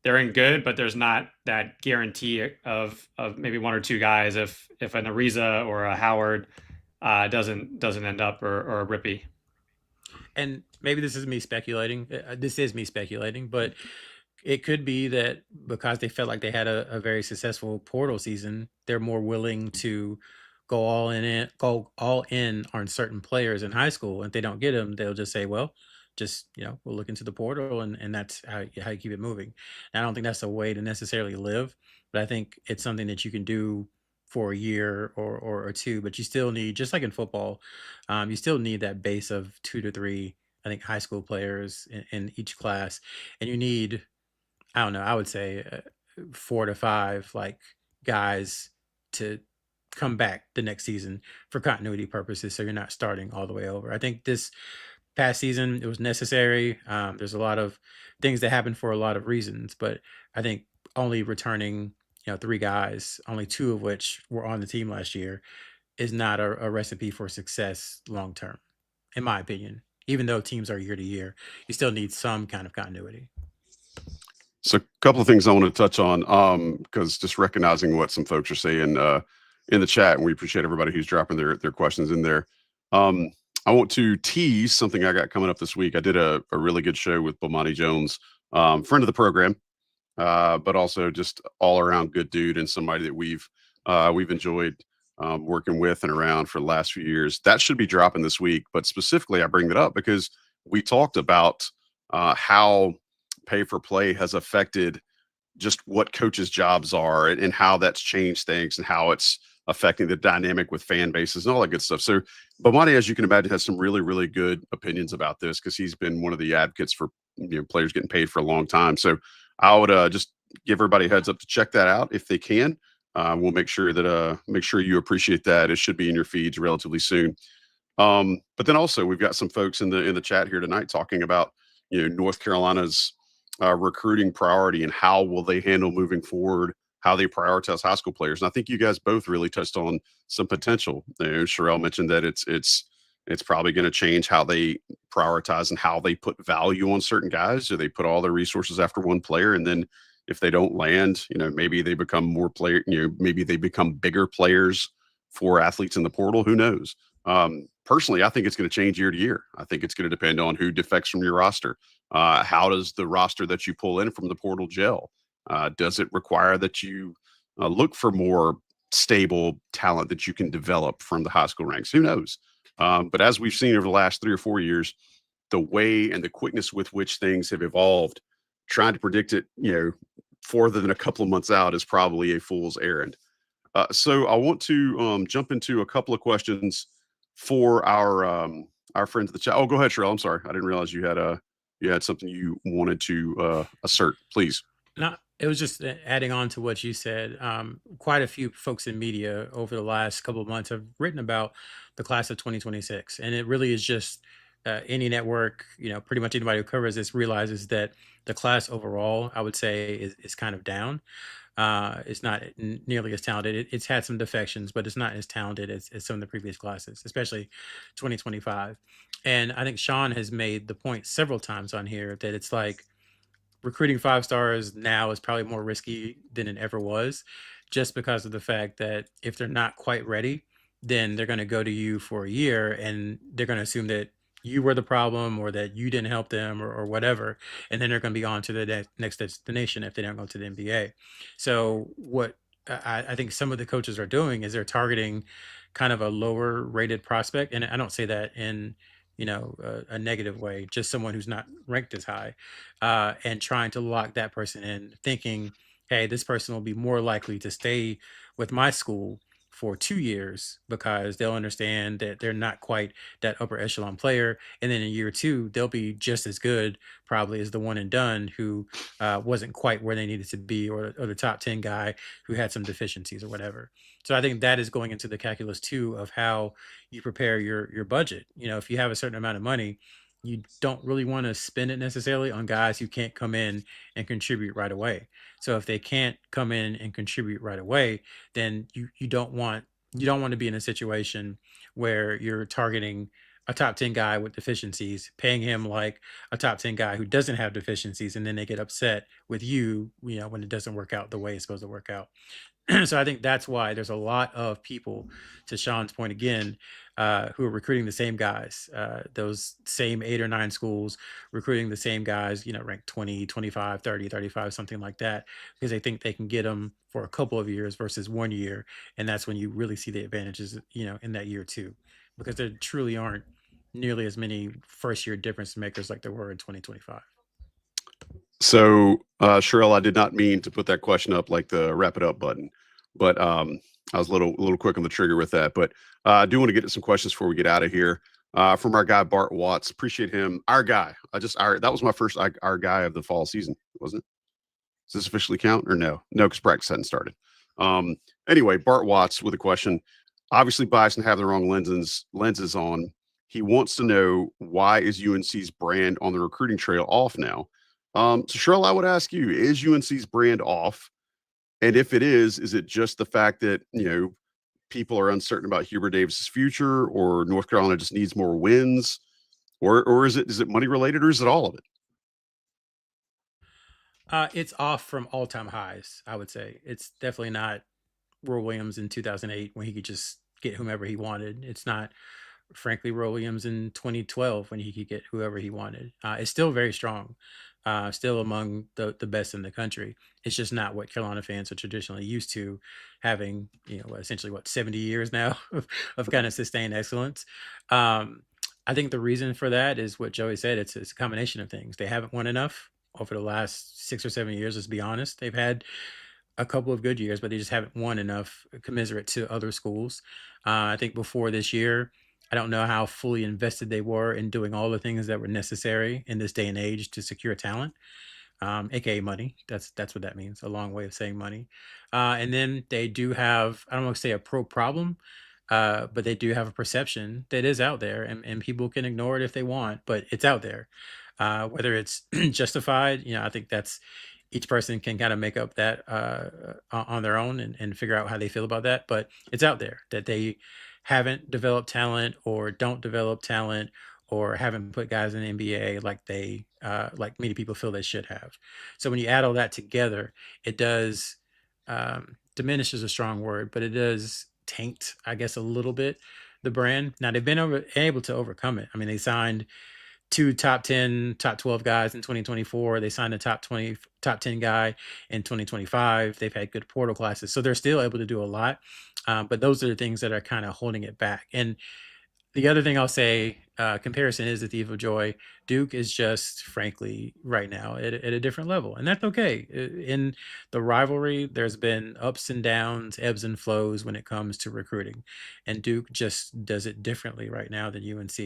they're in good, but there's not that guarantee of maybe 1 or 2 guys if an Ariza or a Howard doesn't end up, or a Rippey. And maybe this is me speculating. But it could be that because they felt like they had a very successful portal season, they're more willing to go all in on certain players in high school. And if they don't get them, they'll just say, well, just, we'll look into the portal, and that's how you keep it moving. And I don't think that's a way to necessarily live, but I think it's something that you can do for a year or 2, but you still need, just like in football, you still need that base of 2 to 3, I think, high school players in each class. And you need, I don't know, I would say 4 to 5 like guys to come back the next season for continuity purposes, so you're not starting all the way over. I think this past season, it was necessary. There's a lot of things that happen for a lot of reasons, but I think only returning, 3 guys, only 2 of which were on the team last year, is not a recipe for success long term, in my opinion. Even though teams are year to year, you still need some kind of continuity. So a couple of things I want to touch on, because just recognizing what some folks are saying in the chat, and we appreciate everybody who's dropping their questions in there. I want to tease something I got coming up this week. I did a really good show with Bomani Jones, friend of the program, but also just all around good dude and somebody that we've enjoyed working with and around for the last few years. That should be dropping this week. But specifically, I bring that up because we talked about how pay for play has affected just what coaches' jobs are and how that's changed things and how it's affecting the dynamic with fan bases and all that good stuff. So Bomani, as you can imagine, has some really, really good opinions about this because he's been one of the advocates for players getting paid for a long time. So I would just give everybody a heads up to check that out if they can. We'll make sure you appreciate that. It should be in your feeds relatively soon. But then also we've got some folks in the chat here tonight talking about North Carolina's recruiting priority and how will they handle moving forward, how they prioritize high school players. And I think you guys both really touched on some potential. Sherrell mentioned that it's probably going to change how they prioritize and how they put value on certain guys. Do they put all their resources after one player, and then if they don't land, maybe they become more player, maybe they become bigger players for athletes in the portal. Who knows? Personally, I think it's going to change year to year. I think it's going to depend on who defects from your roster. How does the roster that you pull in from the portal gel? Does it require that you look for more stable talent that you can develop from the high school ranks? Who knows? But as we've seen over the last 3 or 4 years, the way and the quickness with which things have evolved, trying to predict it, further than a couple of months out is probably a fool's errand. So I want to jump into a couple of questions for our friends in the chat. Oh, go ahead, Sherrell. I'm sorry. I didn't realize you had something you wanted to assert. Please. No, it was just adding on to what you said. Quite a few folks in media over the last couple of months have written about the class of 2026, and it really is just any network, pretty much anybody who covers this realizes that the class overall, I would say, is kind of down. It's not nearly as talented. It's had some defections, but it's not as talented as some of the previous classes, especially 2025. And I think Sean has made the point several times on here that it's like recruiting 5 stars now is probably more risky than it ever was, just because of the fact that if they're not quite ready, then they're going to go to you for a year and they're going to assume that you were the problem or that you didn't help them or whatever. And then they're going to be on to the next destination if they don't go to the NBA. So what I think some of the coaches are doing is they're targeting kind of a lower rated prospect. And I don't say that in, a negative way, just someone who's not ranked as high, and trying to lock that person in, thinking, hey, this person will be more likely to stay with my school for 2 years because they'll understand that they're not quite that upper echelon player. And then in year 2, they'll be just as good probably as the one and done who wasn't quite where they needed to be, or the top 10 guy who had some deficiencies or whatever. So I think that is going into the calculus too of how you prepare your budget. If you have a certain amount of money, you don't really want to spend it necessarily on guys who can't come in and contribute right away. So if they can't come in and contribute right away, then you don't want to be in a situation where you're targeting a top 10 guy with deficiencies, paying him like a top 10 guy who doesn't have deficiencies, and then they get upset with you, when it doesn't work out the way it's supposed to work out. So I think that's why there's a lot of people, to Sean's point again, who are recruiting the same guys, those same 8 or 9 schools recruiting the same guys, ranked 20, 25, 30, 35, something like that, because they think they can get them for a couple of years versus 1 year. And that's when you really see the advantages, in that year 2, because there truly aren't nearly as many first year difference makers like there were in 2025. So, Sherrell, I did not mean to put that question up like the wrap it up button, but I was a little quick on the trigger with that. But I do want to get to some questions before we get out of here. From our guy Bart Watts, appreciate him. Our guy, that was my first our guy of the fall season, wasn't it? Does this officially count or no? No, because practice hadn't started. Anyway, Bart Watts with a question. Obviously, Bison have the wrong lenses on He wants to know, why is UNC's brand on the recruiting trail off now? So Sherrell, I would ask you, is UNC's brand off? And if it is it just the fact that, people are uncertain about Hubert Davis's future, or North Carolina just needs more wins, or is it money related, or is it all of it? It's off from all-time highs, I would say. It's definitely not Roy Williams in 2008 when he could just get whomever he wanted. It's not, frankly, Roy Williams in 2012 when he could get whoever he wanted. It's still very strong, still among the best in the country. It's just not what Carolina fans are traditionally used to, having, essentially 70 years now of kind of sustained excellence. I think the reason for that is what Joey said. It's a combination of things. They haven't won enough over the last 6 or 7 years, let's be honest. They've had a couple of good years, but they just haven't won enough commensurate to other schools. I think before this year, I don't know how fully invested they were in doing all the things that were necessary in this day and age to secure talent, aka money. That's what that means. A long way of saying money. And then they do have, I don't want to say a pro problem, but they do have a perception that is out there, and people can ignore it if they want, but it's out there. Whether it's justified, I think that's, each person can kind of make up that on their own, and figure out how they feel about that. But it's out there that they haven't developed talent, or don't develop talent, or haven't put guys in the NBA like many people feel they should have. So when you add all that together, it does, diminish is a strong word, but it does taint, I guess, a little bit the brand. Now they've been able to overcome it. I mean, they signed 2 top 10, top 12 guys in 2024. They signed a top 20, top 10 guy in 2025. They've had good portal classes. So they're still able to do a lot. But those are the things that are kind of holding it back. And the other thing I'll say, comparison is the thief of joy. Duke is just, frankly, right now at a different level, and that's okay. In the rivalry, there's been ups and downs, ebbs and flows when it comes to recruiting, and Duke just does it differently right now than UNC.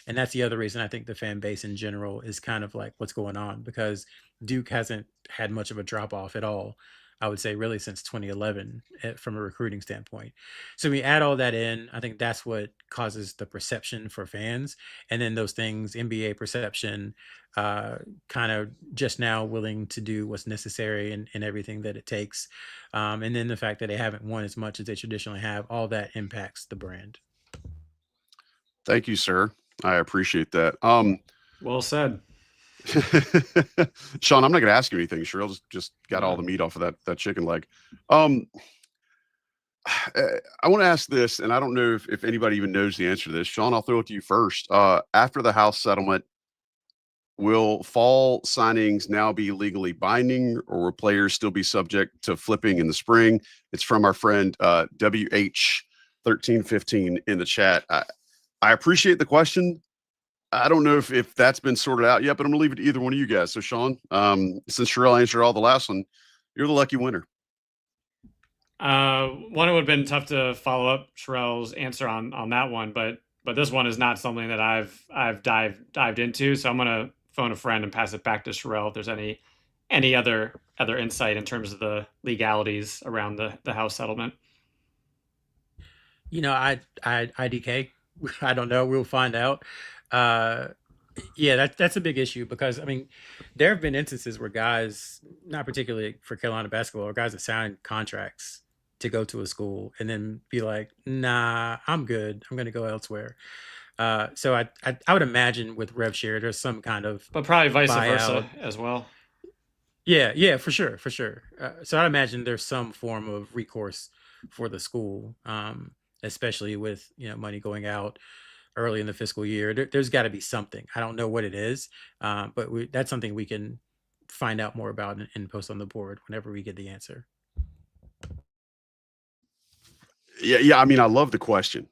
And that's the other reason I think the fan base in general is kind of like, what's going on? Because Duke hasn't had much of a drop off at all, I would say, really since 2011, from a recruiting standpoint. So we add all that in. I think that's what causes the perception for fans. And then those things, NBA perception, kind of just now willing to do what's necessary, and everything that it takes. And then the fact that they haven't won as much as they traditionally have, all that impacts the brand. Thank you, sir. I appreciate that. Well said. Sean, I'm not going to ask you anything. Sherrell just got all the meat off of that chicken leg. I want to ask this, and I don't know if anybody even knows the answer to this. Sean, I'll throw it to you first. After the House settlement, will fall signings now be legally binding, or will players still be subject to flipping in the spring? It's from our friend WH1315 in the chat. I appreciate the question. I don't know if that's been sorted out yet, but I'm gonna leave it to either one of you guys. So Sean, since Sherrell answered all the last one, you're the lucky winner. One, it would have been tough to follow up Sherrell's answer on that one, but this one is not something that I've dived into. So I'm gonna phone a friend and pass it back to Sherrell if there's any other insight in terms of the legalities around the House settlement. IDK. I don't know. We'll find out. Yeah, that's a big issue, because I mean, there have been instances where guys, not particularly for Carolina basketball, or guys that signed contracts to go to a school and then be like, nah, I'm good, I'm going to go elsewhere. So I would imagine with rev share, there's some kind of, but probably vice buyout versa as well. Yeah, for sure. So I imagine there's some form of recourse for the school, especially with money going out early in the fiscal year. There's got to be something. I don't know what it is, but that's something we can find out more about and post on the board whenever we get the answer. Yeah. I mean, I love the question.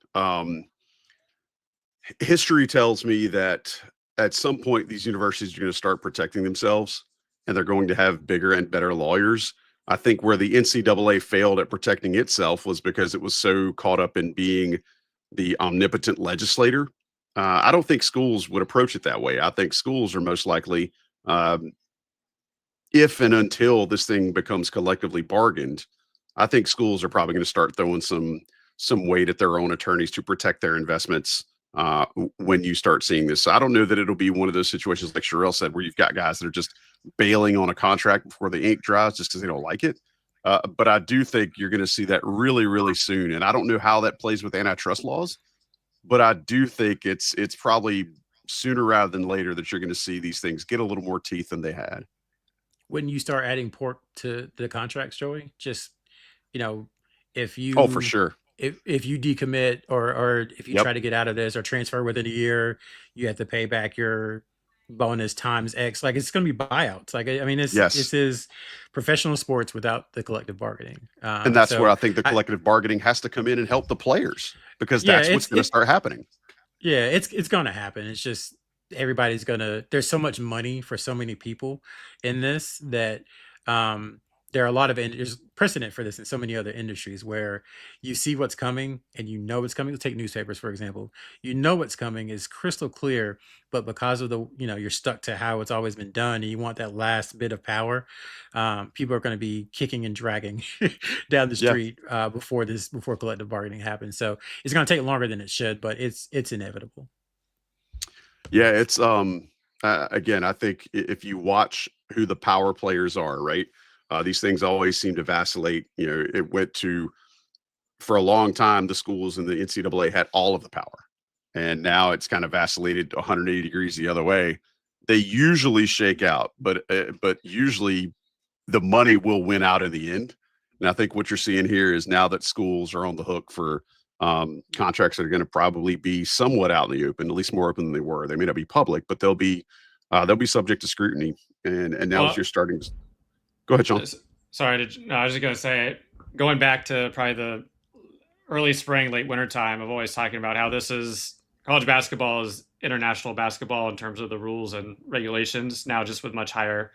History tells me that at some point these universities are going to start protecting themselves, and they're going to have bigger and better lawyers. I think where the NCAA failed at protecting itself was because it was so caught up in being the omnipotent legislator. I don't think schools would approach it that way. I think schools are most likely, if and until this thing becomes collectively bargained, I think schools are probably going to start throwing some weight at their own attorneys to protect their investments, when you start seeing this. So I don't know that it'll be one of those situations like Sherrell said, where you've got guys that are just bailing on a contract before the ink dries just because they don't like it. But I do think you're going to see that really, really soon. And I don't know how that plays with antitrust laws, but I do think it's probably sooner rather than later that you're going to see these things get a little more teeth than they had. When you start adding pork to the contracts, Joey, just, if you Oh, for sure. if you decommit or if you Yep. try to get out of this or transfer within a year, you have to pay back your bonus times X. Like, it's going to be buyouts. Like, I mean, Yes. this is professional sports without the collective bargaining. And that's So where I think the I, collective bargaining has to come in and help the players, because yeah, that's what's going to start happening. yeah, it's going to happen. It's just everybody's going to, there's so much money for so many people in this that there are a lot of, there's precedent for this in so many other industries where you see what's coming and you know it's coming. Let's take newspapers, for example. You know what's coming is crystal clear, but because of the, you're stuck to how it's always been done and you want that last bit of power, people are going to be kicking and dragging down the Yeah. street before collective bargaining happens. So it's going to take longer than it should, but it's inevitable. Yeah, it's again, I think if you watch who the power players are, right? These things always seem to vacillate. It went to, for a long time, the schools in the NCAA had all of the power, and now it's kind of vacillated 180 degrees the other way. They usually shake out, but usually the money will win out in the end. And I think what you're seeing here is now that schools are on the hook for contracts that are going to probably be somewhat out in the open, at least more open than they were. They may not be public, but they'll be subject to scrutiny. And now as you're starting to go ahead, Sean. Sorry, I was just going to say, going back to probably the early spring, late winter time, I'm always talking about how college basketball is international basketball in terms of the rules and regulations, now just with much higher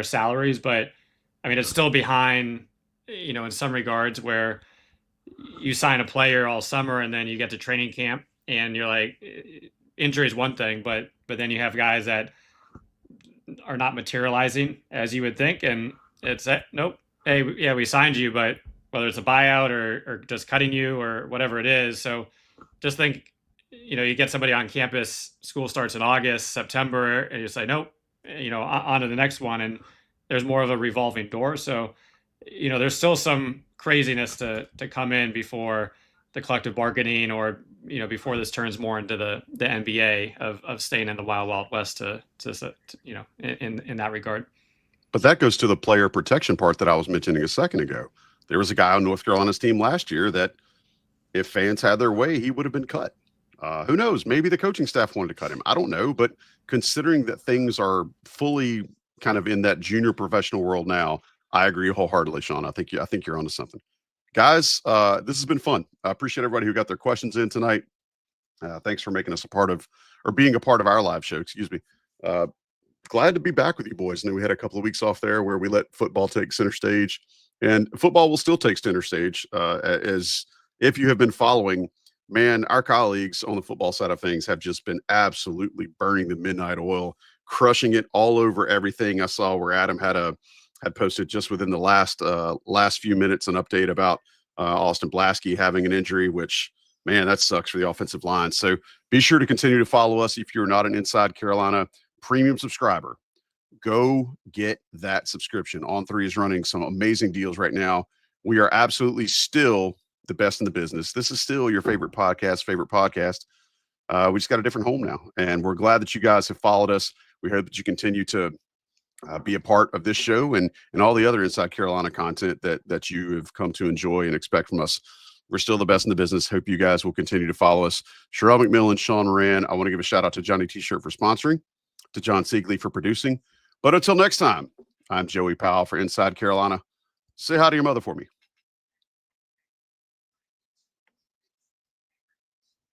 salaries. But I mean, it's still behind, in some regards, where you sign a player all summer and then you get to training camp and you're like, injury is one thing, but then you have guys that are not materializing as you would think, and it's nope. Hey, yeah, we signed you, but whether it's a buyout or just cutting you or whatever it is. So just think, you get somebody on campus, school starts in August, September, and you say, nope, on to the next one. And there's more of a revolving door. So, there's still some craziness to come in before the collective bargaining or, before this turns more into the NBA of staying in the wild, wild west to in that regard. But that goes to the player protection part that I was mentioning a second ago. There was a guy on North Carolina's team last year that if fans had their way, he would have been cut. Who knows? Maybe the coaching staff wanted to cut him. I don't know. But considering that things are fully kind of in that junior professional world now, I agree wholeheartedly, Sean. I think you're onto something. Guys, this has been fun. I appreciate everybody who got their questions in tonight. Thanks for making us being a part of our live show. Excuse me. Glad to be back with you boys. I know we had a couple of weeks off there where we let football take center stage, and football will still take center stage. As if you have been following, man, our colleagues on the football side of things have just been absolutely burning the midnight oil, crushing it all over everything. I saw where Adam had posted just within the last few minutes an update about Austin Blaskey having an injury, which, man, that sucks for the offensive line. So be sure to continue to follow us if you're not an Inside Carolina premium subscriber. Go get that subscription. On3 is running some amazing deals right now. We are absolutely still the best in the business. This is still your favorite podcast. We just got a different home now, and we're glad that you guys have followed us. We hope that you continue to be a part of this show and all the other Inside Carolina content that you have come to enjoy and expect from us. We're still the best in the business. Hope you guys will continue to follow us. Sherrell McMillan, Sean Moran. I want to give a shout out to Johnny T-Shirt for sponsoring, to John Siegley for producing. But until next time, I'm Joey Powell for Inside Carolina. Say hi to your mother for me.